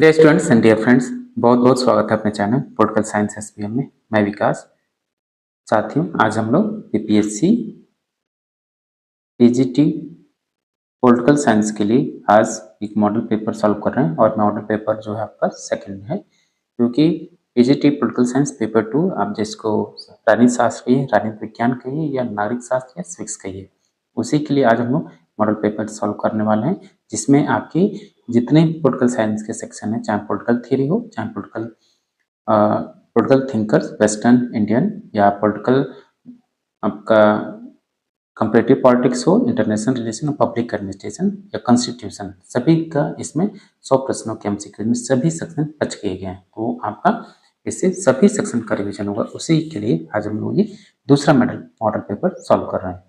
Dear students and dear friends, बहुत बहुत स्वागत है अपने चैनल पॉलिटिकल साइंस एसपीएम में। मैं विकास। साथियों, आज हम लोग बीपीएससी पीजीटी पॉलिटिकल साइंस के लिए आज एक मॉडल पेपर सॉल्व कर रहे हैं और मॉडल पेपर जो है आपका सेकंड में है, क्योंकि पीजीटी पॉलिटिकल साइंस पेपर 2 आप जिसको राजनीति शास्त्र कहिए, राजनीति विज्ञान कहिए या नागरिक शास्त्र या सिविक्स कहिए, उसी के लिए आज हम लोग मॉडल पेपर सॉल्व करने वाले हैं, जिसमें आपकी जितने पॉलिटिकल साइंस के सेक्शन है, चाहे पॉलिटिकल थ्योरी हो, चाहे पॉलिटिकल थिंकर्स वेस्टर्न इंडियन या पॉलिटिकल आपका कंपैरेटिव पॉलिटिक्स हो, इंटरनेशनल रिलेशन और पब्लिक एडमिनिस्ट्रेशन या कॉन्स्टिट्यूशन, सभी का इसमें 100 प्रश्नों के एमसीक्यू में सभी सेक्शन टच किए गए हैं। तो आपका इससे सभी सेक्शन का रिविजन होगा। उसी के लिए आज हम लोग ये दूसरा मॉडल पेपर सॉल्व कर रहे हैं।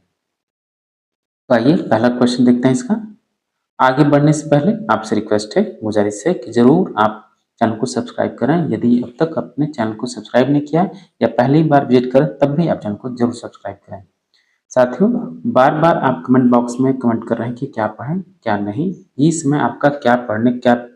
तो आइए पहला क्वेश्चन देखते हैं इसका। आगे बढ़ने से पहले आपसे रिक्वेस्ट है, गुजारिश है कि जरूर आप चैनल को सब्सक्राइब करें। यदि अब तक अपने चैनल को सब्सक्राइब नहीं किया या पहली बार विजिट करें, तब भी आप चैनल को जरूर सब्सक्राइब करें। साथियों, बार बार आप कमेंट बॉक्स में कमेंट कर रहे हैं कि क्या पढ़ें क्या नहीं। इस समय आपका क्या पढ़ने क्या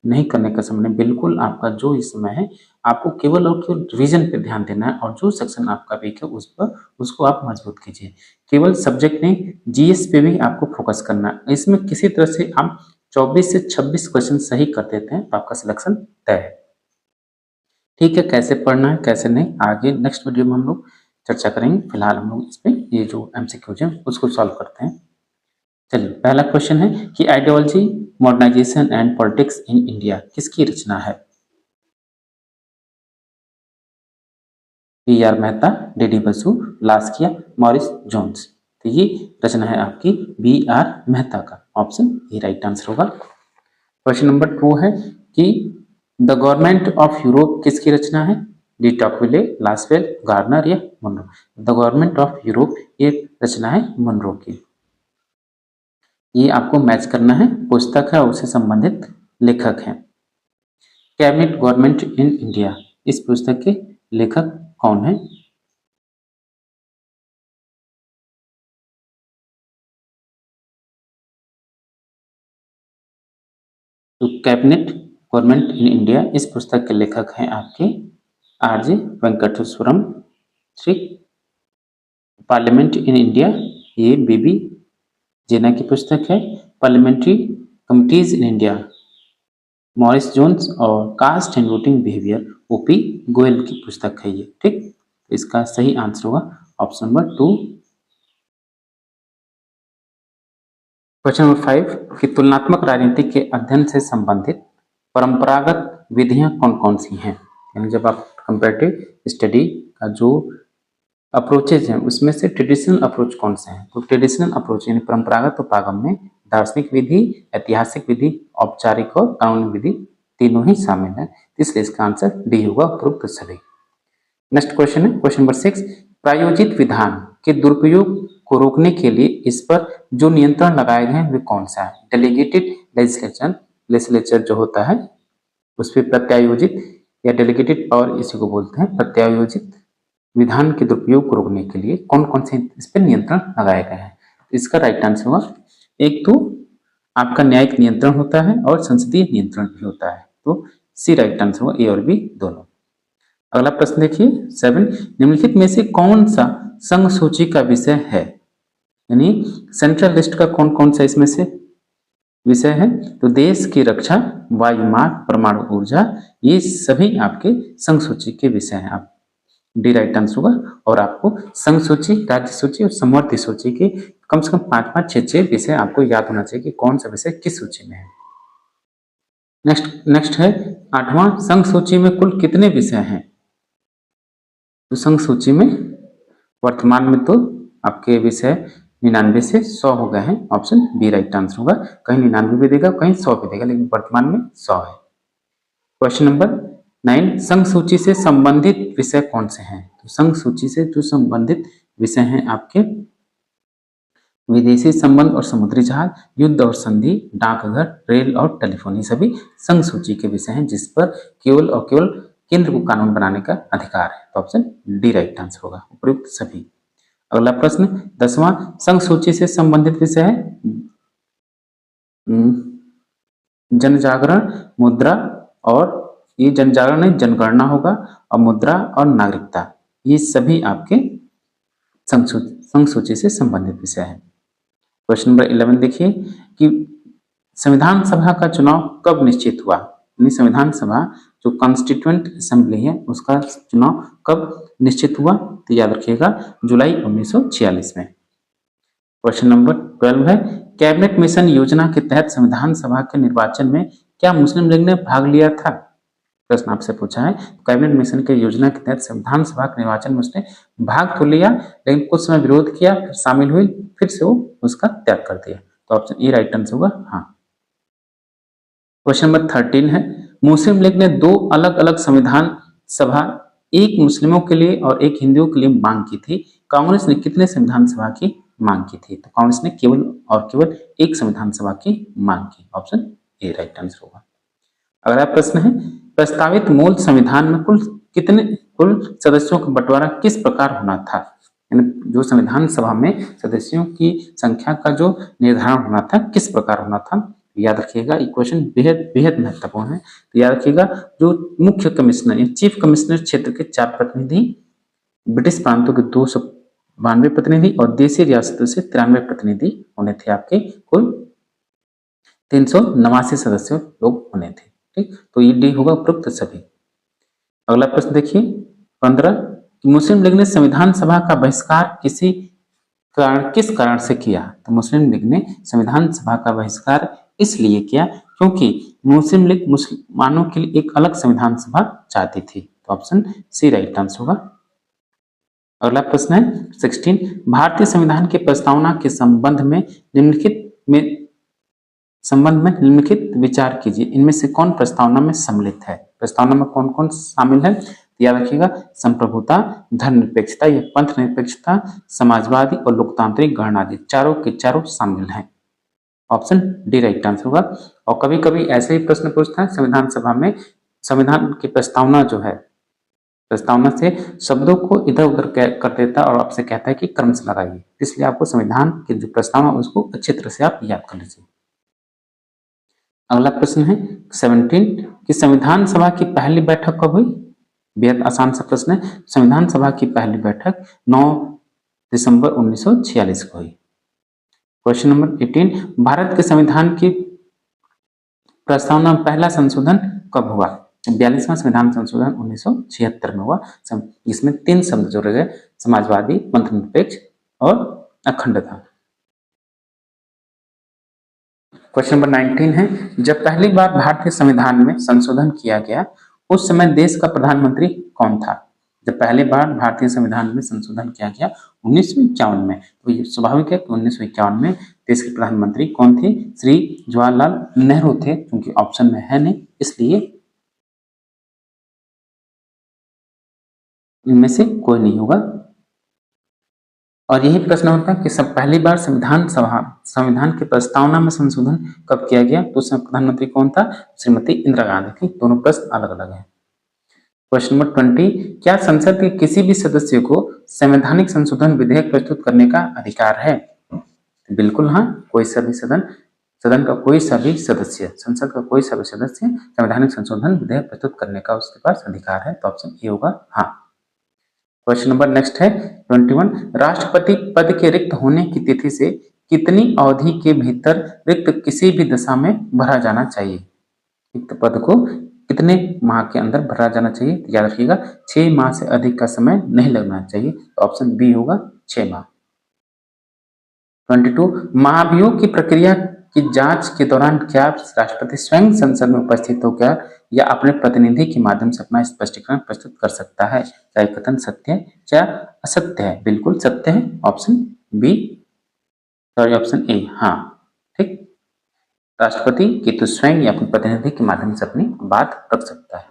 नहीं करने का समय नहीं, बिल्कुल आपका जो इस समय है, आपको केवल और केवल रिवीजन पे ध्यान देना है और जो सेक्शन आपका वीक है उसको आप मजबूत कीजिए। केवल सब्जेक्ट नहीं, जीएस पे भी आपको फोकस करना है। इसमें किसी तरह से आप 24 से 26 क्वेश्चन सही कर देते हैं तो आपका सिलेक्शन तय है। ठीक है, कैसे पढ़ना है कैसे नहीं, आगे नेक्स्ट वीडियो में हम लोग चर्चा करेंगे। फिलहाल हम लोग इस पे ये जो एमसीक्यूज है उसको सॉल्व करते हैं। चलिए, पहला क्वेश्चन है कि ideology modernisation and politics in India किसकी रचना है? पी.आर. मेहता, डी.डी. बसु, लास्किया, मॉरिस जोन्स। तो ये रचना है आपकी बी.आर. मेहता का। ऑप्शन ए राइट आंसर होगा। क्वेश्चन नंबर 2 है कि द गवर्नमेंट ऑफ यूरोप किसकी रचना है? डी टॉकविले, लास्वेल, गार्नर या Munro. The government of Europe ये रचना है मुनरो की। ये आपको मैच करना है, पुस्तक है और उससे संबंधित लेखक हैं। कैबिनेट गवर्नमेंट इन इंडिया, इस पुस्तक के लेखक कौन है? तो कैबिनेट गवर्नमेंट इन इंडिया इस पुस्तक के लेखक हैं आपके आर.जे. वेंकटेश्वरम। ठीक, पार्लियामेंट इन इंडिया ये बीबी जेना की पुस्तक है। Parliamentary committees in India Morris Jones और caste and voting behaviour O P Goyal की पुस्तक है ये। ठीक, इसका सही आंसर होगा ऑप्शन नंबर 2। क्वेश्चन नंबर 5 कि तुलनात्मक राजनीति के अध्ययन से संबंधित परंपरागत विधियां कौन कौन सी हैं? यानी जब आप कंपैरेटिव स्टडी का जो अप्रोचेज हैं उसमें से ट्रेडिशनल अप्रोच कौन से हैं? तो ट्रेडिशनल अप्रोच यानी परंपरागत उपागम में दार्शनिक विधि, ऐतिहासिक विधि, औपचारिक और कानूनी विधि तीनों ही शामिल है, इसलिए इसका आंसर डी होगा, उपरोक्त सभी। नेक्स्ट क्वेश्चन है क्वेश्चन नंबर 6, प्रायोजित विधान के दुरुपयोग को रोकने के लिए इस पर जो नियंत्रण लगाए गए हैं वे कौन सा है? डेलीगेटेड लेजिस्लेचर जो होता है उस पर प्रत्यायोजित या डेलीगेटेड पावर इसी को बोलते हैं। प्रत्यायोजित विधान के दुरुपयोग को रोकने के लिए कौन कौन से इस पर नियंत्रण लगाए गए हैं? इसका राइट आंसर होगा, एक तो आपका न्यायिक नियंत्रण होता है और संसदीय नियंत्रण भी होता है। तो सी राइट आंसर होगा, ए और बी दोनों। अगला प्रश्न देखिए 7, निम्नलिखित में से कौन सा संघ सूची का विषय है? यानी सेंट्रल लिस्ट का कौन कौन सा इसमें से विषय है? तो देश की रक्षा, वायु मार्ग, परमाणु ऊर्जा, ये सभी आपके संघ सूची के विषय हैं। आप डी राइट आंसर होगा। और आपको संघ सूची, राज्य सूची और समवर्ती सूची के कम से कम 5-5, 6-6 विषय आपको याद होना चाहिए कि कौन सा विषय किस सूची में है। नेक्स्ट है 8वां, संघ सूची में कुल कितने विषय हैं? तो संघ सूची में वर्तमान में तो आपके विषय 99 से 100 हो गए हैं। ऑप्शन बी राइट आंसर होगा। कहीं 99 भी देगा, कहीं 100 भी देगा, लेकिन वर्तमान में 100 है। क्वेश्चन नंबर 9, संघ सूची से संबंधित विषय कौन से हैं? तो संघ सूची से जो संबंधित विषय हैं आपके विदेशी संबंध और समुद्री जहाज, युद्ध और संधि, डाकघर, रेल और टेलीफोन, ये सभी संघ सूची के विषय हैं जिस पर केवल और केवल केंद्र को कानून बनाने का अधिकार है। तो ऑप्शन डी राइट आंसर होगा, उपयुक्त सभी। अगला प्रश्न 10वां, संघ सूची से संबंधित विषय है जन जागरण, मुद्रा, और ये जन जागरण नहीं जनगणना होगा, और मुद्रा और नागरिकता, ये सभी आपके संघ सूची से संबंधित विषय है। क्वेश्चन नंबर 11 देखिए कि संविधान सभा का चुनाव कब निश्चित हुआ। संविधान सभा जो कॉन्स्टिट्यूएंट असेंबली है उसका चुनाव कब निश्चित हुआ, तो याद रखिएगा जुलाई 1946 में। क्वेश्चन नंबर 12 है कैबिनेट मिशन योजना के तहत संविधान सभा के निर्वाचन में क्या मुस्लिम लीग ने भाग लिया था। प्रश्न आपसे पूछा है कैबिनेट मिशन के योजना के तहत संविधान सभा के निर्वाचन में उसने भाग तो लिया, लेकिन कुछ समय विरोध किया, फिर शामिल हुई, फिर से वो उसका त्याग कर दिया। तो ऑप्शन ए राइट आंसर होगा हाँ। क्वेश्चन नंबर 13 है मुस्लिम लीग ने दो अलग अलग संविधान सभा, एक मुस्लिमों के लिए और एक हिंदुओं के लिए मांग की थी। कांग्रेस ने कितने संविधान सभा की मांग की थी, तो कांग्रेस ने केवल और केवल एक संविधान सभा की मांग की। ऑप्शन ए राइट आंसर होगा। अगला प्रश्न है प्रस्तावित मूल संविधान में कुल सदस्यों का बंटवारा किस प्रकार होना था। जो संविधान सभा में सदस्यों की संख्या का जो निर्धारण होना था किस प्रकार होना था, याद रखिएगा ये क्वेश्चन बेहद बेहद महत्वपूर्ण है। तो याद रखिएगा जो मुख्य कमिश्नर या चीफ कमिश्नर क्षेत्र के 4 प्रतिनिधि, ब्रिटिश प्रांतों के 292 प्रतिनिधि और देशी रियासतों से 93 प्रतिनिधि होने थे। आपके कुल 389 सदस्य लोग होने थे। ठीक, तो ये डी होगा उपरोक्त सभी। अगला प्रश्न देखिए 15 मुस्लिम लीग ने संविधान सभा का बहिष्कार किस कारण से किया। तो मुस्लिम लीग ने संविधान सभा का बहिष्कार इसलिए किया क्योंकि मुस्लिम लीग मुसलमानों के लिए एक अलग संविधान सभा चाहती थी। तो ऑप्शन सी राइट आंसर होगा। अगला प्रश्न है 16 भारतीय संविधान की प्रस्तावना के संबंध में निम्नलिखित विचार कीजिए। इनमें से कौन प्रस्तावना में सम्मिलित है। प्रस्तावना में कौन कौन शामिल है, याद रखिएगा संप्रभुता, धर्मनिरपेक्षता या पंथ निरपेक्षता, समाजवादी और लोकतांत्रिक गणराज्य, चारों के चारों शामिल हैं। ऑप्शन डी राइट आंसर होगा। और कभी कभी ऐसे ही प्रश्न पूछता है संविधान सभा में, संविधान की प्रस्तावना जो है, प्रस्तावना से शब्दों को इधर उधर कर देता है और आपसे कहता है कि क्रम से लगाइए, इसलिए आपको संविधान की जो प्रस्तावना उसको अच्छी तरह से आप याद कर लीजिए। अगला प्रश्न है 17 कि संविधान सभा की पहली बैठक कब हुई। बेहद आसान सा प्रश्न है। संविधान सभा की पहली बैठक 9 दिसंबर 1946 को हुई। क्वेश्चन नंबर 18 भारत के संविधान की प्रस्तावना में पहला संशोधन कब हुआ। 42वां संविधान संशोधन 1976 में हुआ। इसमें 3 शब्द जोड़े गए, समाजवादी, पंथ निरपेक्ष और अखंडता। क्वेश्चन नंबर 19 है जब पहली बार भारतीय संविधान में संशोधन किया गया उस समय देश का प्रधानमंत्री कौन था। जब पहली बार भारतीय संविधान में संशोधन किया गया 1951 में, तो ये स्वाभाविक है कि 1951 में देश के प्रधानमंत्री कौन थे, श्री जवाहरलाल नेहरू थे, क्योंकि ऑप्शन में है नहीं इसलिए इनमें से कोई नहीं होगा। और यही प्रश्न होता है कि सब पहली बार संविधान की प्रस्तावना में संशोधन कब किया गया, तो उसमें प्रधानमंत्री कौन था, श्रीमती इंदिरा गांधी थी। दोनों प्रश्न अलग अलग हैं। क्वेश्चन नंबर 20 क्या संसद के किसी भी सदस्य को संवैधानिक संशोधन विधेयक प्रस्तुत करने का अधिकार है। बिल्कुल हाँ, कोई सभी सदन का कोई सभी सदस्य, संसद का कोई सभी सदस्य संवैधानिक संशोधन विधेयक प्रस्तुत करने का उसके पास अधिकार है। तो ऑप्शन ए होगा हाँ। क्वेश्चन नंबर नेक्स्ट है 21 राष्ट्रपति पद के रिक्त होने की तिथि से कितनी अवधि के भीतर रिक्त किसी भी दशा में भरा जाना चाहिए। रिक्त पद को कितने माह के अंदर भरा जाना चाहिए, याद रखिएगा 6 माह से अधिक का समय नहीं लगना चाहिए। तो ऑप्शन बी होगा 6 माह। 22 महाभियोग की प्रक्रिया की जांच के दौरान क्या राष्ट्रपति स्वयं संसद में उपस्थित होकर या अपने प्रतिनिधि के माध्यम से अपना स्पष्टीकरण प्रस्तुत कर सकता है, चाहे कथन सत्य है चाहे असत्य है। बिल्कुल सत्य है, option B, sorry option A हाँ ठीक। राष्ट्रपति की तो स्वयं या अपने प्रतिनिधि के माध्यम से अपनी बात रख सकता है।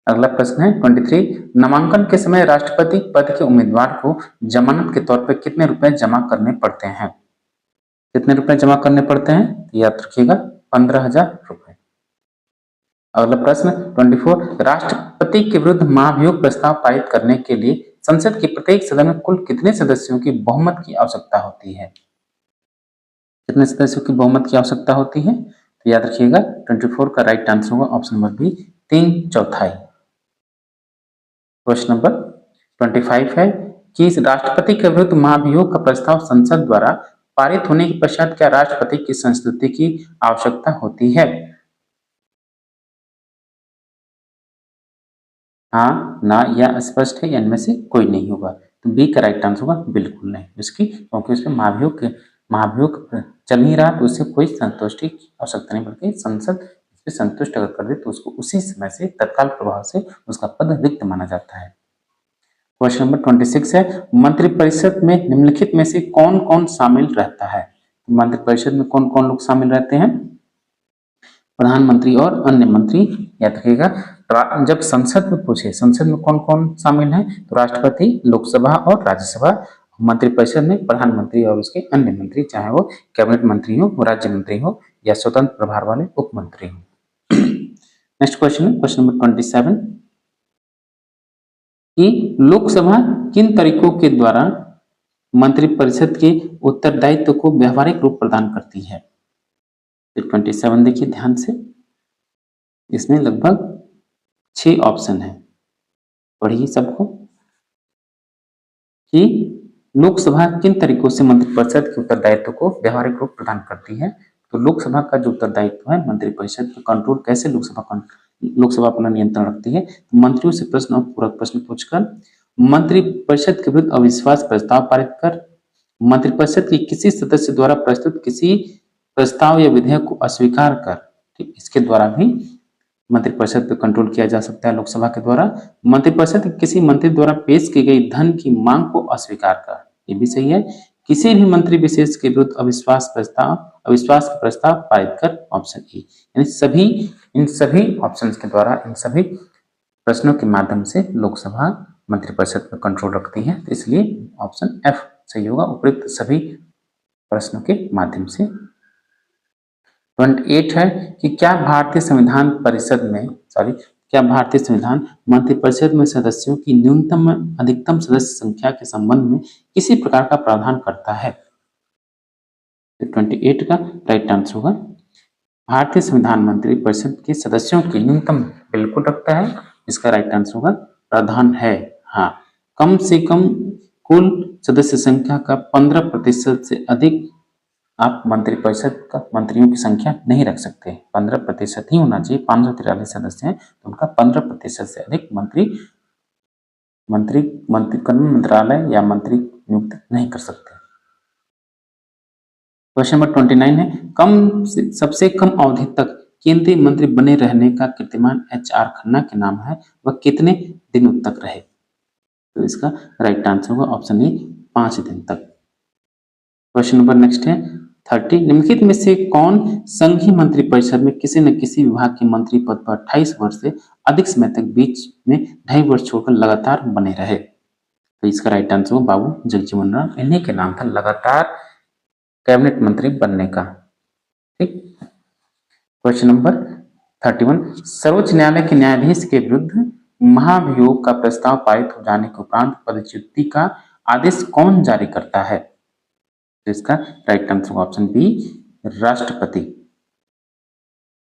अगला प्रश्न है 23 नामांकन के समय राष्ट्रपति पद के उम्मीदवार को जमानत के तौर पर कितने रुपए जमा करने पड़ते हैं। कितने रुपए जमा करने पड़ते हैं, याद रखिएगा 15,000 रुपए। अगला प्रश्न 24 राष्ट्रपति के विरुद्ध महाभियोग प्रस्ताव पारित करने के लिए संसद के प्रत्येक सदन में कुल कितने सदस्यों की बहुमत की आवश्यकता होती है। कितने सदस्यों की बहुमत की आवश्यकता होती है, तो याद रखिएगा 24 का राइट आंसर होगा option number B 3/4। Question number 25 है कि इस राष्ट्रपति के विरुद्ध महाभियोग का प्रस्ताव संसद द्वारा पारित होने के पश्चात क्या राष्ट्रपति की संस्तुति की आवश्यकता होती है? हाँ, ना या स्पष्ट है या इनमें से कोई नहीं होगा। तो बी का राइट आंसर होगा बिल्कुल नहीं, इसकी क्योंकि उसमें महाभियोग चल नहीं रहा, तो उससे कोई संतुष्टि की आवश्यकता नहीं, बल्कि संसद इस पर संतुष्ट अगर कर दे तो उसको उसी समय से तत्काल प्रभाव से उसका पद रिक्त माना जाता है। क्वेश्चन नंबर 26 है मंत्रिपरिषद में निम्नलिखित में से कौन कौन शामिल रहता है? मंत्रिपरिषद में कौन कौन लोग शामिल रहते हैं? प्रधानमंत्री और अन्य मंत्री। याद रखिएगा जब संसद में पूछे संसद में कौन कौन शामिल है, तो राष्ट्रपति, लोकसभा और राज्यसभा। मंत्रिपरिषद में प्रधानमंत्री और उसके अन्य मंत्री, चाहे वो कैबिनेट मंत्री हो, राज्य मंत्री हो या स्वतंत्र प्रभार वाले उप मंत्री हो। नेक्स्ट क्वेश्चन है क्वेश्चन नंबर 27 कि लोकसभा किन तरीकों के द्वारा मंत्रिपरिषद के उत्तरदायित्व को व्यवहारिक रूप प्रदान करती है? 27 देखिए ध्यान से, इसमें लगभग 6 ऑप्शन है, पढ़िए सबको कि लोकसभा किन तरीकों से मंत्रिपरिषद के उत्तरदायित्व को व्यवहारिक रूप प्रदान करती है। तो लोकसभा का जो उत्तरदायित्व है, मंत्रिपरिषद का कंट्रोल कैसे लोकसभा अपना नियंत्रण रखती है। तो मंत्रियों से प्रश्न और पूरक प्रश्न पूछकर, मंत्रिपरिषद के विरुद्ध अविश्वास प्रस्ताव पारित कर, मंत्रिपरिषद के किसी सदस्य द्वारा प्रस्तुत किसी प्रस्ताव या विधेयक को अस्वीकार कर, ठीक, इसके द्वारा भी मंत्रिपरिषद पर कंट्रोल किया जा सकता है लोकसभा के द्वारा। मंत्रिपरिषद के किसी मंत्री द्वारा पेश की गई धन की मांग को अस्वीकार कर, ये भी सही है। किसी भी मंत्री विशेष के विरुद्ध अविश्वास का प्रस्ताव पारित कर, ऑप्शन ए। यानी इन सभी ऑप्शंस के द्वारा, इन सभी प्रश्नों के माध्यम से लोकसभा मंत्रिपरिषद पर कंट्रोल रखती है, तो इसलिए ऑप्शन एफ सही होगा, उपयुक्त सभी प्रश्नों के माध्यम से। 28 है कि क्या भारतीय संविधान मंत्रिपरिषद में सदस्यों की न्यूनतम अधिकतम सदस्य संख्या के संबंध में किसी प्रकार का प्रावधान करता है? 28 का राइट आंसर होगा भारतीय संविधान मंत्रिपरिषद के सदस्यों की न्यूनतम बिल्कुल रखता है, इसका राइट आंसर होगा प्रावधान है। हाँ, कम से कम कुल सदस्य संख्या का 15% से अधिक आप मंत्रिपरिषद का मंत्रियों की संख्या नहीं रख सकते, 15% ही होना चाहिए। 543 सदस्य हैं तो उनका 15% से अधिक मंत्रालय या मंत्री नियुक्त नहीं कर सकते। क्वेश्चन नंबर 29 है सबसे कम अवधि तक केंद्रीय मंत्री बने रहने का कीर्तिमान HR खन्ना के नाम है, वह कितने दिनों तक रहे? तो इसका राइट आंसर होगा ऑप्शन ए 5 दिन तक। क्वेश्चन नंबर नेक्स्ट है 30 निम्नलिखित में से कौन संघीय मंत्रिपरिषद में किसी न किसी विभाग के मंत्री पद पर 28 वर्ष से अधिक समय तक बीच में 2.5 वर्ष छोड़कर लगातार बने रहे? तो इसका राइट आंसर हो बाबू जगजीवन राम, इन्हीं के नाम था लगातार कैबिनेट मंत्री बनने का। ठीक, क्वेश्चन नंबर 31 सर्वोच्च न्यायालय के न्यायाधीश के विरुद्ध महाभियोग का प्रस्ताव पारित हो जाने के उपरांत पदच्युति का आदेश कौन जारी करता है? तो इसका राइट आंसर होगा ऑप्शन बी राष्ट्रपति।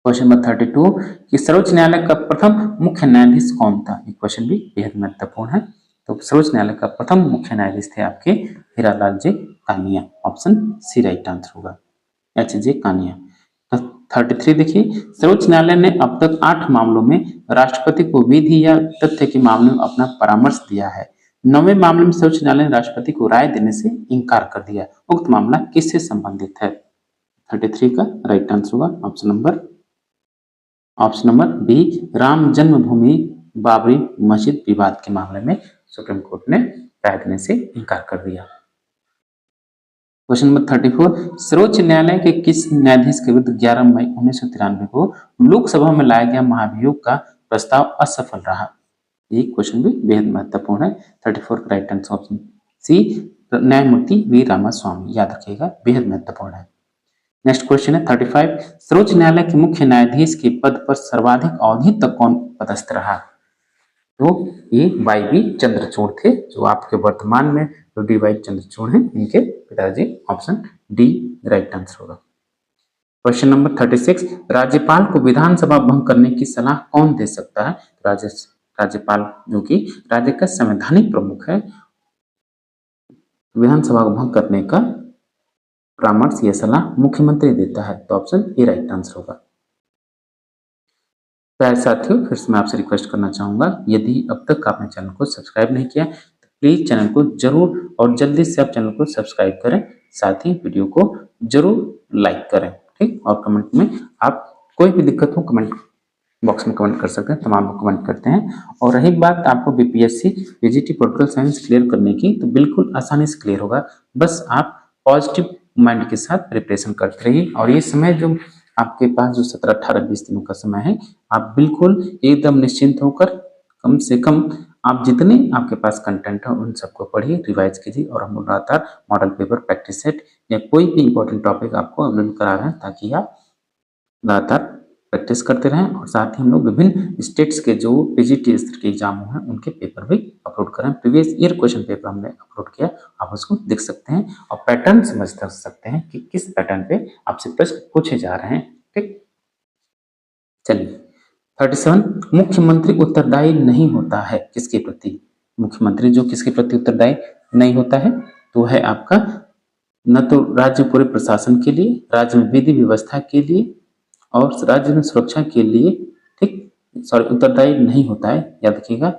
क्वेश्चन नंबर 32 कि सर्वोच्च न्यायालय का प्रथम मुख्य न्यायाधीश कौन था? ये क्वेश्चन भी बेहद महत्वपूर्ण है। तो सर्वोच्च न्यायालय का प्रथम मुख्य न्यायाधीश थे आपके Hiralal J Kania, option C right answer होगा HJ कानिया। तो 33 देखिए सर्वोच्च न्यायालय ने अब तक 8 मामलों में राष्ट्रपति को विधि या तथ्य के मामले में अपना परामर्श दिया है। 9वें मामले में सर्वोच्च न्यायालय ने राष्ट्रपति को राय देने से इनकार कर दिया। उक्त मामला किससे संबंधित है? 33 का राइट आंसर होगा ऑप्शन नंबर बी राम जन्मभूमि बाबरी मस्जिद विवाद के मामले में सुप्रीम कोर्ट ने राय देने से इनकार कर दिया। क्वेश्चन नंबर 34 सर्वोच्च न्यायालय के किस न्यायाधीश के विरुद्ध 11 मई 1993 को लोकसभा में लाया गया महाभियोग का प्रस्ताव असफल रहा? ये क्वेश्चन भी बेहद महत्वपूर्ण है। 34 का राइट आंसर ऑप्शन सी न्यायमूर्ति वी रामास्वामी, याद रखिएगा बेहद महत्वपूर्ण है। नेक्स्ट क्वेश्चन है 35 सर्वोच्च न्यायालय के मुख्य न्यायाधीश के पद पर सर्वाधिक अवधि तक कौन पदस्थ रहा? तो ये YV चंद्रचूड़ थे, जो आपके वर्तमान में DY चंद्रचूड़ हैं, इनके पिताजी, ऑप्शन डी राइट आंसर होगा। क्वेश्चन नंबर 36, राज्यपाल को विधानसभा भंग करने की सलाह कौन दे सकता है? राज्यपाल जो कि राज्य का संवैधानिक प्रमुख है, विधानसभा को भंग करने का परामर्श या सलाह मुख्यमंत्री देता है। तो ऑप्शन ए राइट आंसर होगा। प्यारे साथियों, फिर से मैं आपसे रिक्वेस्ट करना चाहूंगा, यदि अब तक आपने चैनल को सब्सक्राइब नहीं किया तो प्लीज चैनल को जरूर और जल्दी से आप चैनल को सब्सक्राइब करें, साथ ही वीडियो को जरूर लाइक करें, ठीक। और कमेंट में आप कोई भी दिक्कत हो कमेंट बॉक्स में कमेंट कर सकते हैं, तमाम लोग कमेंट करते हैं। और रही बात आपको BPSC PGT political science clear करने की, तो बिल्कुल आसानी से क्लियर होगा। बस आप पॉजिटिव माइंड के साथ प्रिपरेशन करते रहिए। और ये समय जो आपके पास जो 17, 18, 20 दिनों का समय है, आप बिल्कुल एकदम निश्चिंत होकर कम से कम आप जितने आपके पास कंटेंट है उन सबको पढ़िए, रिवाइज कीजिए। और हम लोग लगातार मॉडल पेपर, प्रैक्टिस सेट या कोई भी इंपॉर्टेंट टॉपिक आपको अवेलेबल करा रहे हैं, ताकि आप लगातार प्रैक्टिस करते रहें। और साथ ही हम लोग विभिन्न स्टेट्स के जो पीजीटी स्तर के एग्जाम हैं उनके पेपर भी अपलोड करें। प्रीवियस ईयर क्वेश्चन पेपर हमने अपलोड किया, आप उसको देख सकते हैं और पैटर्न समझ सकते हैं कि किस पैटर्न पे आपसे प्रश्न पूछे जा रहे हैं, ठीक। चलिए 37, मुख्यमंत्री उत्तरदायी नहीं होता है किसके प्रति? मुख्यमंत्री जो किसके प्रति उत्तरदायी नहीं होता है, तो है आपका न तो राज्य पूरे प्रशासन के लिए, राज्य में विधि व्यवस्था के लिए और राज्य में सुरक्षा के लिए, ठीक, सॉरी, उत्तरदायी नहीं होता है, याद रखिएगा।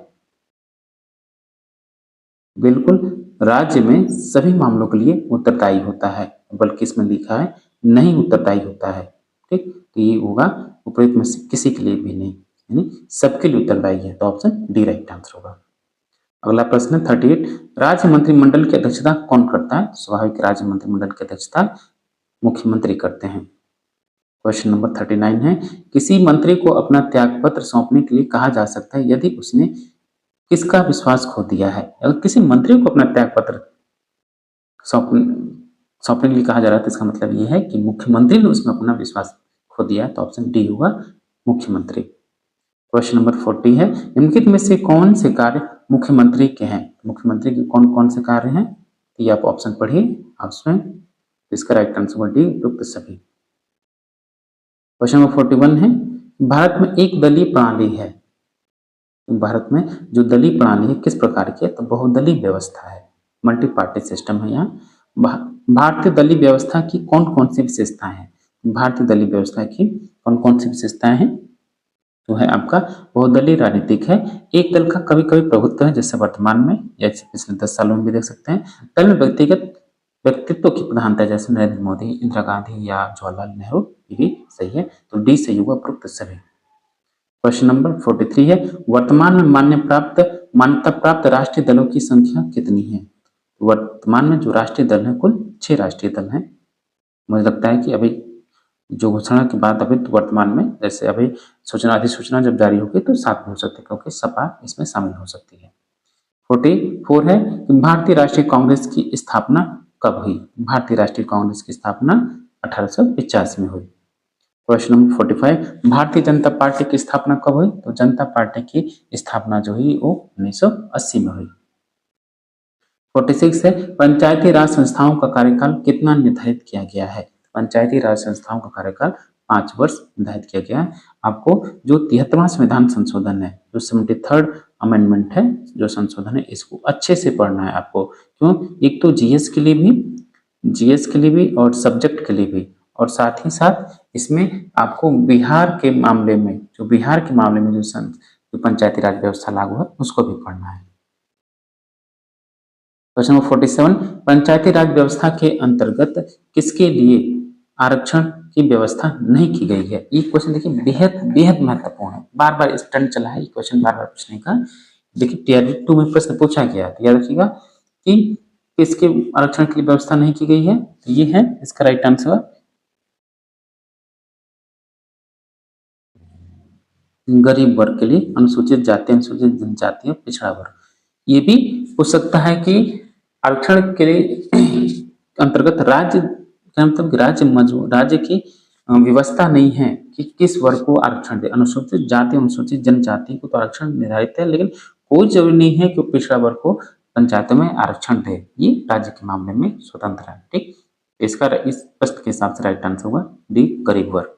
बिल्कुल राज्य में सभी मामलों के लिए उत्तरदायी होता है, बल्कि इसमें लिखा है नहीं उत्तरदायी होता है, ठीक। तो ये होगा उपरोक्त में से किसी के लिए भी नहीं, यानी सबके लिए उत्तरदायी है। तो ऑप्शन डी राइट आंसर होगा। अगला प्रश्न 38, राज्य मंत्रिमंडल की अध्यक्षता कौन करता है? स्वाभाविक राज्य मंत्रिमंडल की अध्यक्षता मुख्यमंत्री करते हैं। क्वेश्चन नंबर 39 है, किसी मंत्री को अपना त्यागपत्र सौंपने के लिए कहा जा सकता है यदि उसने किसका विश्वास खो दिया है? अगर किसी मंत्री को अपना त्यागपत्र सौंपने के लिए कहा जा रहा है, तो इसका मतलब यह है कि मुख्यमंत्री ने उसमें अपना विश्वास खो दिया है। तो ऑप्शन डी होगा मुख्यमंत्री। क्वेश्चन नंबर 40 है, निम्नलिखित में से कौन से कार्य मुख्यमंत्री के हैं? मुख्यमंत्री के कौन कौन से कार्य हैं? तो ये आप ऑप्शन पढ़िए आप स्वयं। इसका राइट आंसर होगा डी, उपयुक्त सभी। क्वेश्चन नंबर 41 है, भारत में एक दलीय प्रणाली है। भारत में जो दलीय प्रणाली है किस प्रकार की है? तो बहुदलीय व्यवस्था है, मल्टी पार्टी सिस्टम है। यहाँ भारतीय दलीय व्यवस्था की कौन कौन सी विशेषताएं हैं? भारतीय दलीय व्यवस्था की कौन कौन सी विशेषताएं हैं? तो है आपका बहुदलीय राजनीतिक है, एक दल का कभी कभी प्रभुत्व है, जैसे वर्तमान में या पिछले 10 सालों में भी देख सकते हैं। दल में व्यक्तिगत व्यक्तित्व की प्रधानता, जैसे नरेंद्र मोदी, इंदिरा गांधी या जवाहरलाल नेहरू, ये भी सही है। तो डी सही होगा, उपयुक्त सभी। क्वेश्चन नंबर 43 है, वर्तमान में मान्यता प्राप्त राष्ट्रीय दलों की संख्या कितनी है? वर्तमान में जो राष्ट्रीय दल है कुल 6 राष्ट्रीय दल हैं। मुझे लगता है कि अभी जो घोषणा के बाद अभी तो वर्तमान में, जैसे अभी अधिसूचना जब जारी होगी तो 7 भी हो सकते हैं, क्योंकि सपा इसमें शामिल हो सकती है। 44 है कि भारतीय राष्ट्रीय कांग्रेस की स्थापना कब हुई? भारतीय राष्ट्रीय कांग्रेस की स्थापना 1885 में हुई। Question number 45, Bharatiya Janata party की स्थापना कब हुई? तो जनता पार्टी की स्थापना जो हुई वो 1980 में हुई। 46 है, पंचायती राज संस्थाओं का कार्यकाल कितना निर्धारित किया गया है? पंचायती राज संस्थाओं का कार्यकाल 5 वर्ष निर्धारित किया गया है। आपको जो 73वां संविधान संशोधन है, जो 73rd अमेंडमेंट है, जो संशोधन है, इसको अच्छे से पढ़ना है आपको। क्यों? एक तो जीएस के लिए भी और सब्जेक्ट के लिए भी, और साथ ही साथ इसमें आपको बिहार के मामले में जो पंचायती राज व्यवस्था लागू है उसको भी पढ़ना है। क्वेश्चन नंबर 47, पंचायती राज व्यवस्था के अंतर्गत किसके लिए आरक्षण की व्यवस्था नहीं की गई है? ये क्वेश्चन देखिए बेहद बेहद महत्वपूर्ण है, बार बार इस ट्रेंड चला है ये क्वेश्चन बार बार पूछने का। देखिए टीआरबी 2 में प्रश्न पूछा गया, तो याद रखिएगा कि किसके आरक्षण की व्यवस्था नहीं की गई है। तो ये है इसका राइट आंसर, गरीब वर्ग के लिए, अनुसूचित जाति, अनुसूचित जनजाति और पिछड़ा वर्ग। ये भी हो सकता है कि आरक्षण के अंतर्गत राज्य की व्यवस्था नहीं है कि किस वर्ग को आरक्षण दे। अनुसूचित जाति, अनुसूचित जनजाति को तो आरक्षण निर्धारित है, लेकिन कोई जरूरी नहीं है कि पिछड़ा वर्ग को पंचायतों में आरक्षण दे। ये राज्य के मामले में स्वतंत्र है, ठीक। इसका इस प्रश्न के हिसाब से राइट आंसर होगा डी, गरीब वर्ग।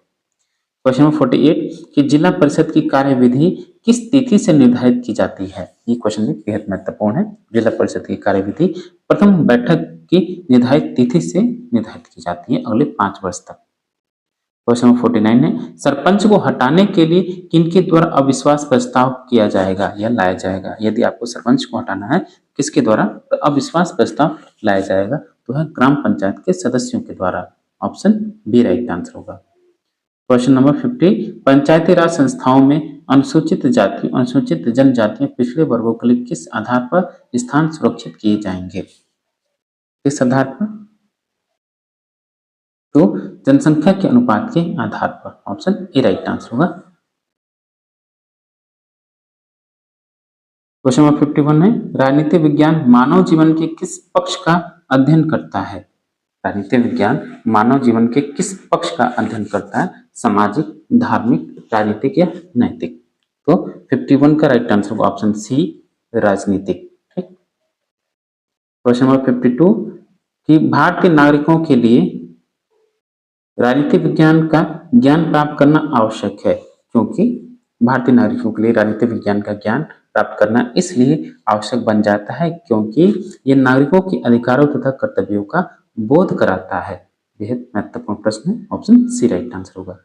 क्वेश्चन नंबर 48 कि जिला परिषद की कार्यविधि किस तिथि से निर्धारित की जाती है। ये क्वेश्चन भी बेहद महत्वपूर्ण है। जिला परिषद की कार्यविधि प्रथम बैठक की निर्धारित तिथि से निर्धारित की जाती है अगले 5 वर्ष तक। क्वेश्चन नंबर 49 है सरपंच को हटाने के लिए किनके द्वारा अविश्वास प्रस्ताव किया जाएगा या लाया जाएगा। यदि आपको सरपंच को हटाना है किसके द्वारा, तो अविश्वास प्रस्ताव लाया जाएगा, तो है ग्राम पंचायत के सदस्यों के द्वारा। ऑप्शन बी राइट आंसर होगा। क्वेश्चन नंबर 50 पंचायती राज संस्थाओं में अनुसूचित जाति, अनुसूचित जनजातियों, पिछड़े वर्गों के लिए किस आधार पर स्थान सुरक्षित किए जाएंगे। किस आधार पर, तो जनसंख्या के अनुपात के आधार पर। ऑप्शन ए राइट आंसर होगा। क्वेश्चन नंबर 51 है राजनीति विज्ञान मानव जीवन के किस पक्ष का अध्ययन करता है। राजनीति विज्ञान मानव जीवन के किस पक्ष का अध्ययन करता है, सामाजिक, धार्मिक, राजनीतिक या नैतिक। तो 51 का राइट आंसर होगा ऑप्शन सी, राजनीतिक। ठीक। क्वेश्चन नंबर 52 कि भारतीय नागरिकों के लिए राजनीति विज्ञान का ज्ञान प्राप्त करना आवश्यक है, क्योंकि भारतीय नागरिकों के लिए राजनीति विज्ञान का ज्ञान प्राप्त करना इसलिए आवश्यक बन जाता है क्योंकि ये नागरिकों के अधिकारों तथा कर्तव्यों का बोध कराता है। बेहद महत्वपूर्ण प्रश्न है, ऑप्शन सी राइट आंसर होगा।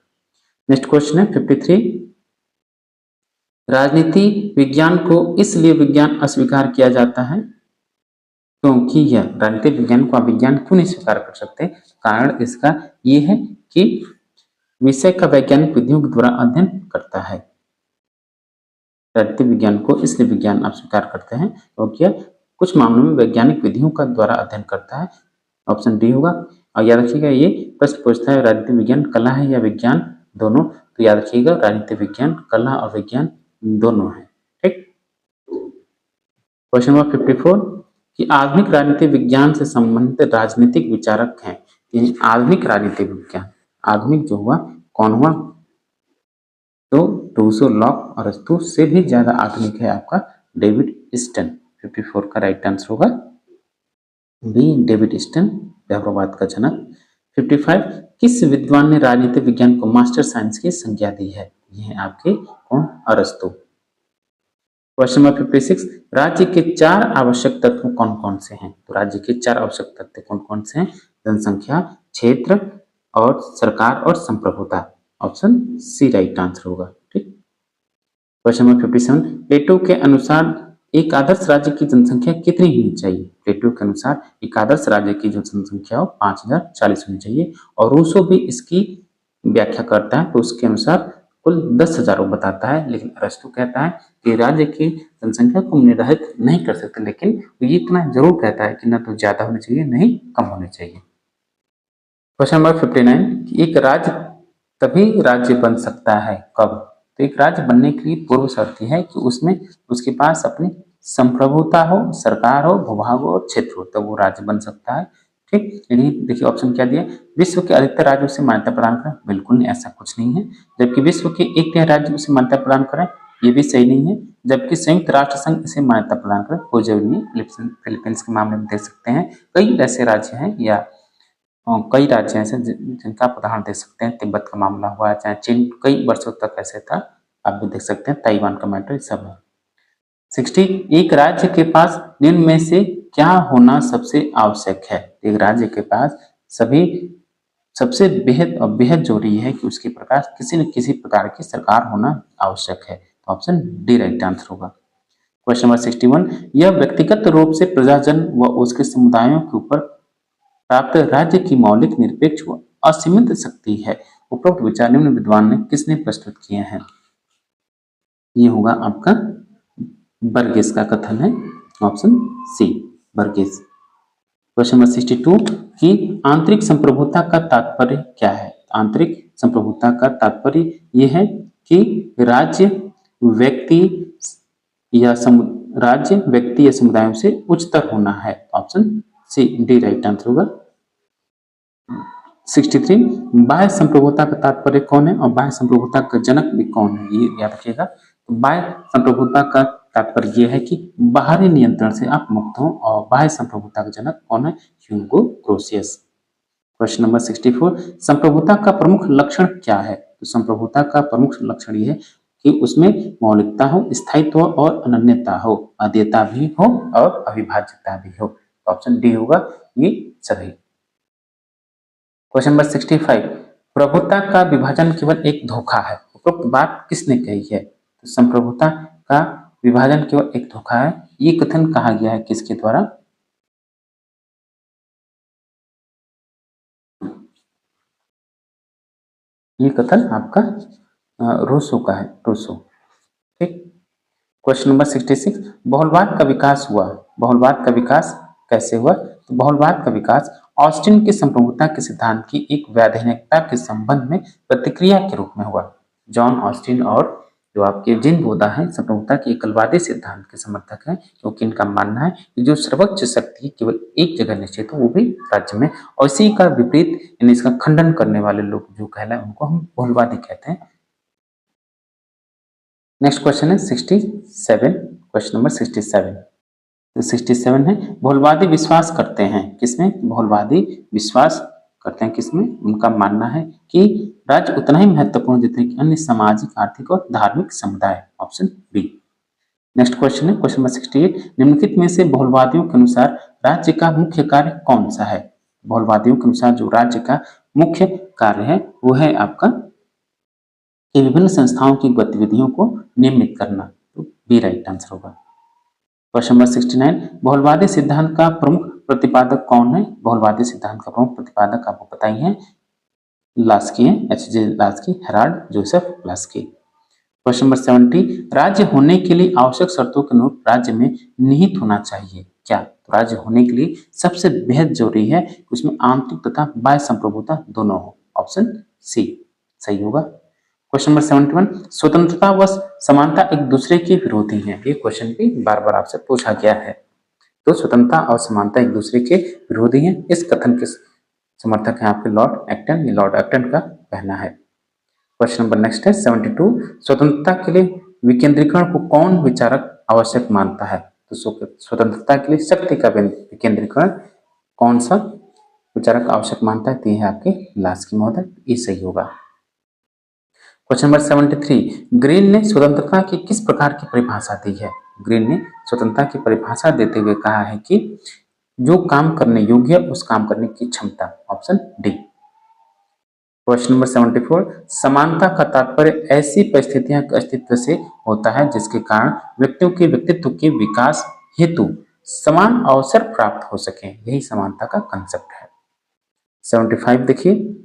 नेक्स्ट क्वेश्चन है 53 राजनीति विज्ञान को इसलिए विज्ञान अस्वीकार किया जाता है क्योंकि यह राजनीतिक विज्ञान को आप विज्ञान क्यों नहीं स्वीकार कर सकते। कारण इसका ये है कि विषय का वैज्ञानिक विधियों के द्वारा अध्ययन करता है। राजनीतिक विज्ञान को इसलिए विज्ञान आप स्वीकार करते हैं क्योंकि यह कुछ मामलों में वैज्ञानिक विधियों का द्वारा अध्ययन करता है। ऑप्शन डी होगा। और याद रखिएगा ये प्रश्न पूछता है राजनीतिक विज्ञान कला है या विज्ञान दोनों, तो याद रखिएगा राजनीतिक विज्ञान कला और विज्ञान दोनों है। ठीक। क्वेश्चन नंबर 54 कि आधुनिक राजनीतिक विज्ञान से संबंधित राजनीतिक विचारक हैं। यानी आधुनिक राजनीतिक विज्ञान, आधुनिक जो हुआ कौन हुआ, तो रूसो, लॉक और अरस्तू से भी ज्यादा आधुनिक है आपका डेविड ईस्टन। 54 का राइट आंसर होगा बी, डेविड ईस्टन, व्यापकवाद का जनक। 55 किस विद्वान ने राजनीतिक विज्ञान को मास्टर साइंस की संज्ञा दी है। ये है आपके कौन, अरस्तू। क्वेश्चन नंबर 56 राज्य के 4 आवश्यक तत्व कौन कौन से हैं। तो राज्य के 4 आवश्यक तत्व कौन कौन से हैं, जनसंख्या, क्षेत्र और सरकार और संप्रभुता। ऑप्शन सी राइट आंसर होगा। ठीक। क्वेश्चन नंबर 57 प्लेटो के अनुसार एक आदर्श राज्य की जनसंख्या कितनी होनी चाहिए। प्लेटो के अनुसार एक आदर्श राज्य की जो जनसंख्या हो 5040 होनी चाहिए, और रूसो भी इसकी व्याख्या करता है तो उसके अनुसार कुल 10,000 वो बताता है। लेकिन अरस्तु कहता है कि राज्य की जनसंख्या को निर्धारित नहीं कर सकते, लेकिन ये इतना जरूर कहता है कि न तो ज्यादा होनी चाहिए नहीं कम होनी चाहिए। क्वेश्चन नंबर 59 कि एक राज्य तभी राज्य बन सकता है कब। तो एक राज्य बनने के लिए पूर्व शर्त है कि उसमें उसके पास अपनी संप्रभुता हो, सरकार हो, भूभाग हो और क्षेत्र हो, तब वो राज्य बन सकता है। ठीक। यानी देखिए ऑप्शन क्या दिया, विश्व के अधिकतर राज्यों से मान्यता प्रदान करें, बिल्कुल नहीं, ऐसा कुछ नहीं है। जबकि विश्व के 1/3 राज्यों से मान्यता प्रदान करें, ये भी सही नहीं है। जबकि संयुक्त राष्ट्र संघ इसे मान्यता प्रदान करें, कोई जरूरी नहीं। फिलीपींस के मामले में देख सकते हैं, कई ऐसे राज्य हैं या कई राज्य ऐसे जिनका आप उदाहरण दे सकते हैं। तिब्बत का मामला हुआ, चाहे चीन कई वर्षों तक ऐसे था, आप भी देख सकते हैं। ताइवान का मैटर सब है। 60 एक राज्य के पास निम्न में से क्या होना सबसे आवश्यक है। एक राज्य के पास सभी सबसे बेहद और बेहद जरूरी है कि उसके प्रकार किसी न किसी प्रकार की सरकार होना आवश्यक है। तो ऑप्शन डी राइट आंसर होगा। क्वेश्चन नंबर 61 यह व्यक्तिगत रूप से प्रजाजन व उसके समुदायों के ऊपर प्राप्त राज्य की मौलिक, निरपेक्ष व असीमित शक्ति है। उपरोक्त विचार निम्न विद्वान ने किसने प्रस्तुत किए हैं। ये होगा आपका बर्गेस का कथन है। Option C, Burgess. Question number 62 कि आंतरिक संप्रभुता का तात्पर्य क्या है। आंतरिक संप्रभुता का तात्पर्य यह है कि राज्य व्यक्ति या समुदायों से उच्चतर होना है। Option C, D right answer होगा। 63 बाह्य संप्रभुता का तात्पर्य कौन है और बाह्य संप्रभुता का जनक भी कौन है, ये याद रखिएगा। तो बाह्य संप्रभुता का तात्पर्य यह है कि बाहरी नियंत्रण से आप मुक्त हो, और बाह्य संप्रभुता का जनक कौन है, ह्यूगो ग्रोसियस। क्वेश्चन नंबर 64, संप्रभुता का प्रमुख लक्षण क्या है? तो संप्रभुता का प्रमुख लक्षण ये है कि उसमें मौलिकता हो, स्थायित्व और अनन्यता हो, अद्वितीयता भी हो और अविभाज्यता भी हो। ऑप्शन डी होगा ये सभी। क्वेश्चन नंबर 65, प्रभुता का विभाजन केवल एक धोखा है, उपरोक्त बात किसने कही है? तो संप्रभुता का विभाजन केवल एक धोखा है, ये कथन कहा गया है किसके द्वारा? ये कथन आपका रूसो का है, रूसो। ठीक। क्वेश्चन नंबर 66, बहुलवाद का विकास हुआ। बहुलवाद का विकास कैसे हुआ? तो बहुलवाद का विकास ऑस्टिन के संप्रभुता के सिद्धांत की एक वैधानिकता के संबंध में प्रतिक्रिया के रूप में हुआ। जॉन ऑस्टिन और जो आपके जिन बोधा हैं संप्रभुता के एकलवादी सिद्धांत के समर्थक हैं, क्योंकि इनका मानना है कि जो सर्वोच्च शक्ति केवल एक जगह निश्चित हो, वो भी राज्य में, और इसी का विपरीत यानी इसका खंडन करने वाले लोग जो कहलाए उनको हम बहुलवादी कहते हैं। नेक्स्ट क्वेश्चन है 67, क्वेश्चन नंबर 67। तो 67 है, बहुलवादी विश्वास करते हैं किसमें? बहुलवादी विश्वास करते हैं किसमें? उनका मानना है कि राज्य उतना ही महत्वपूर्ण जितने कि अन्य सामाजिक, आर्थिक और धार्मिक समुदाय। Option B. नेक्स्ट क्वेश्चन है क्वेश्चन नंबर 68, निम्नलिखित में से बहुलवादियों के अनुसार राज्य का मुख्य कार्य कौन सा है? बहुलवादियों के अनुसार जो राज्य का मुख्य कार्य है वो है आपका कि विभिन्न संस्थाओं की गतिविधियों को नियमित करना। तो बी राइट आंसर होगा। क्वेश्चन नंबर 69, बहुलवादी सिद्धांत का प्रमुख प्रतिपादक कौन है? बहुलवादी सिद्धांत का प्रमुख प्रतिपादक आपको पता ही है, लास्की है, H J. Laski, Harold Joseph Laski. Question number 70, राज्य होने के लिए आवश्यक शर्तों के अनुरूप राज्य में निहित होना चाहिए क्या? तो राज्य होने के लिए सबसे बेहद जरूरी है कि उसमें आंतरिक तथा बाह्य संप्रभुता दोनों हो। ऑप्शन सी सही होगा। क्वेश्चन नंबर 71, स्वतंत्रता व समानता एक दूसरे के विरोधी हैं। ये क्वेश्चन भी बार बार आपसे पूछा गया है। तो स्वतंत्रता और समानता एक दूसरे के विरोधी हैं, इस कथन के समर्थक हैं आपके लॉर्ड एक्टन। ये लॉर्ड एक्टन का कहना है। क्वेश्चन नंबर नेक्स्ट है 72, स्वतंत्रता के लिए विकेंद्रीकरण को कौन विचारक आवश्यक मानता है? तो स्वतंत्रता के लिए शक्ति का विकेंद्रीकरण कौन सा विचारक आवश्यक मानता है? तो यह आपके लास्की महोदय, ये सही होगा। क्वेश्चन नंबर 73, ग्रीन ने स्वतंत्रता की किस प्रकार की परिभाषा दी है? ग्रीन ने स्वतंत्रता की परिभाषा देते हुए कहा है कि जो काम करने योग्य उस काम करने की क्षमता। Option D. क्वेश्चन नंबर 74, समानता का तात्पर्य ऐसी परिस्थितियां के अस्तित्व से होता है जिसके कारण व्यक्तियों के व्यक्तित्व के विकास हेतु समान अवसर प्राप्त हो सके, यही समानता का कंसेप्ट है। 75 देखिए,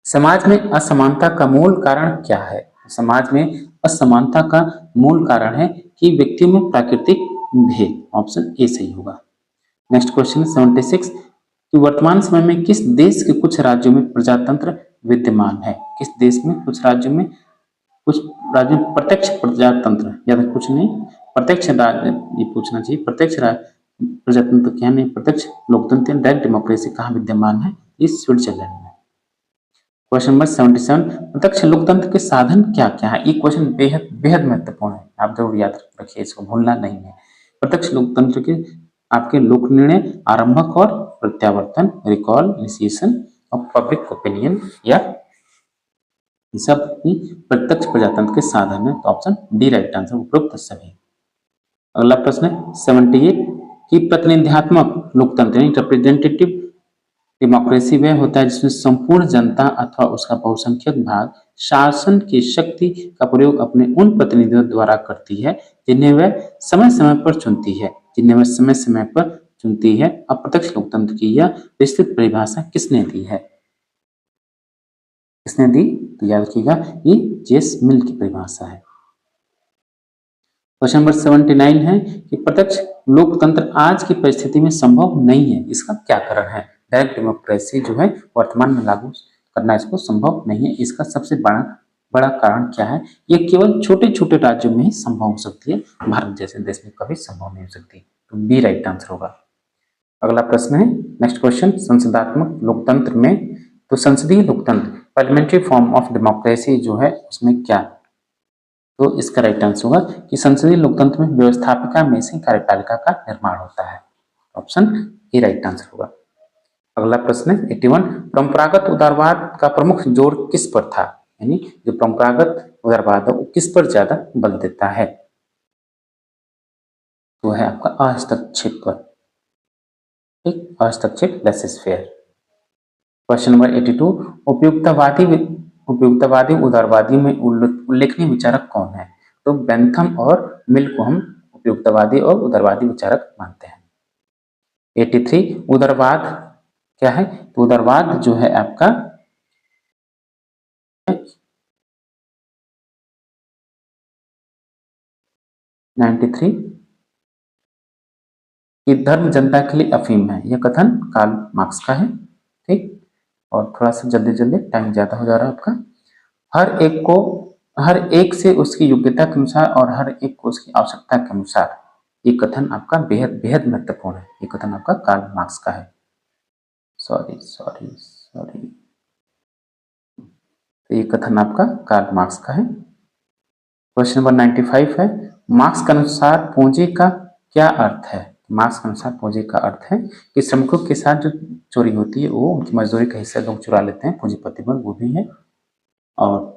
समाज में असमानता का मूल कारण क्या है? समाज में असमानता का मूल कारण है कि व्यक्तियों में प्राकृतिक भेद। ऑप्शन ए सही होगा। नेक्स्ट क्वेश्चन 76, कि वर्तमान समय में किस देश के कुछ राज्यों में प्रजातंत्र विद्यमान है? किस देश में कुछ राज्यों में प्रत्यक्ष प्रजातंत्र, या कुछ नहीं, प्रत्यक्ष राज्य ये पूछना चाहिए, प्रत्यक्ष प्रजातंत्र क्या नहीं, प्रत्यक्ष लोकतंत्र डायरेक्ट डेमोक्रेसी कहाँ विद्यमान है? इस स्विट्जरलैंड में। क्वेश्चन नंबर 77, प्रत्यक्ष लोकतंत्र के साधन क्या क्या है? ये क्वेश्चन बेहद बेहद महत्वपूर्ण है, आप जरूर याद रखिए, इसको भूलना नहीं है। प्रत्यक्ष लोकतंत्र के आपके लोक निर्णय, आरंभक और प्रत्यावर्तन, recall, initiation of public opinion, या सब प्रत्यक्ष प्रजातंत्र के साधन है। तो ऑप्शन डी राइट आंसर, उपरोक्त सभी। अगला प्रश्न है 78, कि प्रतिनिधित्वात्मक लोकतंत्र यानी रिप्रेजेंटेटिव डेमोक्रेसी वह होता है जिसमें संपूर्ण जनता अथवा उसका बहुसंख्यक भाग शासन की शक्ति का प्रयोग अपने उन प्रतिनिधियों द्वारा करती है जिन्हें वह समय समय पर चुनती है। अप्रत्यक्ष लोकतंत्र की यह विस्तृत परिभाषा किसने दी है? किसने दी? तो याद रखिएगा, ये जेस मिल की परिभाषा है। क्वेश्चन नंबर 79 है कि प्रत्यक्ष लोकतंत्र आज की परिस्थिति में संभव नहीं है, इसका क्या कारण है? डायरेक्ट डेमोक्रेसी जो है वर्तमान में लागू करना इसको संभव नहीं है, इसका सबसे बड़ा कारण क्या है? ये केवल छोटे छोटे राज्यों में ही संभव हो सकती है, भारत जैसे देश में कभी संभव नहीं हो सकती। तो बी राइट आंसर होगा। अगला प्रश्न है नेक्स्ट क्वेश्चन, संसदात्मक लोकतंत्र में, तो संसदीय लोकतंत्र पार्लियामेंट्री फॉर्म ऑफ डेमोक्रेसी जो है उसमें क्या? तो इसका राइट आंसर होगा कि संसदीय लोकतंत्र में व्यवस्थापिका में से कार्यपालिका का निर्माण होता है। ऑप्शन ए राइट आंसर होगा। अगला प्रश्न है 81, परंपरागत उदारवाद का प्रमुख जोर किस पर था, यानी जो परंपरागत उदारवाद है वो किस पर ज्यादा बल देता है, तो है आपका अहस्तक्षेप पर। ठीक, हस्तक्षेप लेसेस फेयर। क्वेश्चन नंबर 82, उपयुक्तवादी उदारवादी में उल्लेखनीय विचारक कौन है, तो बेंथम और मिल को हम उपयुक्तवादी और उदारवादी विचारक मानते हैं। 83, उदारवाद क्या है, तो उदारवाद जो है आपका 93 कि धर्म जनता के लिए अफीम है, यह कथन कार्ल मार्क्स का है। ठीक, और थोड़ा सा जल्दी जल्दी, टाइम ज्यादा हो जा रहा है आपका। हर एक से उसकी योग्यता के अनुसार और हर एक को उसकी आवश्यकता के अनुसार, ये कथन आपका बेहद बेहद महत्वपूर्ण है। ये कथन आपका कार्ल मार्क्स का है। सॉरी सॉरी सॉरी, तो ये कथन आपका कार्ल मार्क्स का है। क्वेश्चन नंबर 95 है, मार्क्स के अनुसार पूंजी का क्या अर्थ है। मार्क्स के अनुसार पूंजी का अर्थ है कि श्रमिकों के साथ जो चोरी होती है वो उनकी मजदूरी का हिस्सा लोग चुरा लेते हैं, पूंजीपति वर्ग वो भी है। और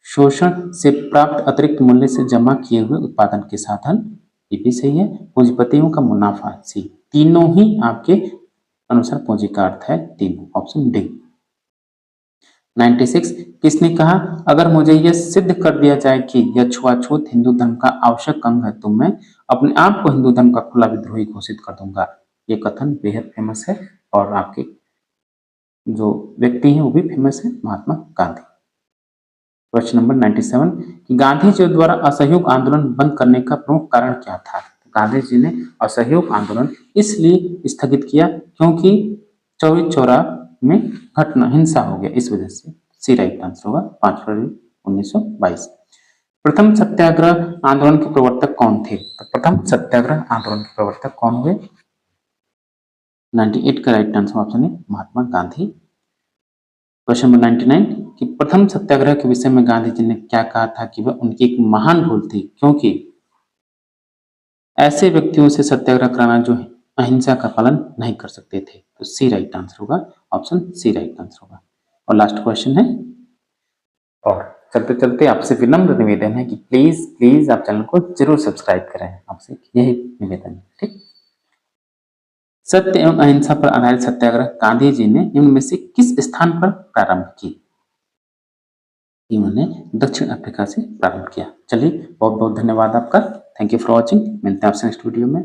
शोषण से प्राप्त अतिरिक्त मूल्य से जमा किए हुए उत्पादन के साधन, ये भी सही है। पूंजीपतियों का मुनाफा, सी। तीनों ही आपके अनुसार पूंजी का अर्थ है, तीनों, ऑप्शन डी। 96, किसने कहा, अगर मुझे यह सिद्ध कर दिया जाए कि यह छुआछूत हिंदू धर्म का आवश्यक अंग है तो मैं अपने आप को हिंदू धर्म का खुला विद्रोही घोषित कर दूंगा। ये कथन बेहद फेमस है और आपके जो व्यक्ति हैं वो भी फेमस है, महात्मा गांधी। क्वेश्चन नंबर 97, कि गांधी जी द्वारा असहयोग आंदोलन बंद करने का प्रमुख कारण क्या था। गांधी जी ने असहयोग आंदोलन इसलिए स्थगित किया क्योंकि चौरी चौरा में घटना हिंसा हो गया, इस वजह से। सी राइट आंसर होगा, 5 फरवरी 1922। प्रथम सत्याग्रह आंदोलन के प्रवर्तक कौन थे, तो प्रथम सत्याग्रह आंदोलन के प्रवर्तक कौन हुए। 98 का राइट आंसर ऑप्शन है महात्मा गांधी। क्वेश्चन नंबर 99, कि प्रथम सत्याग्रह के विषय में गांधी जी ने क्या कहा था कि वह उनकी एक महान भूल थी क्योंकि ऐसे व्यक्तियों से सत्याग्रह कराना जो अहिंसा का पालन नहीं कर सकते थे। तो सी राइट आंसर होगा, ऑप्शन सी राइट आंसर होगा। और लास्ट क्वेश्चन है, और चलते चलते आपसे विनम्र निवेदन है कि प्लीज प्लीज आप चैनल को जरूर सब्सक्राइब करें, आपसे यही निवेदन है। ठीक, सत्य एवं अहिंसा पर आधारित सत्याग्रह गांधी जी ने निम्न में से किस स्थान पर प्रारंभ की। इन्होंने दक्षिण अफ्रीका से प्रारंभ किया। चलिए, बहुत बहुत धन्यवाद आपका। Thank you for watching. मिलते हैं आपसे नेक्स्ट वीडियो में।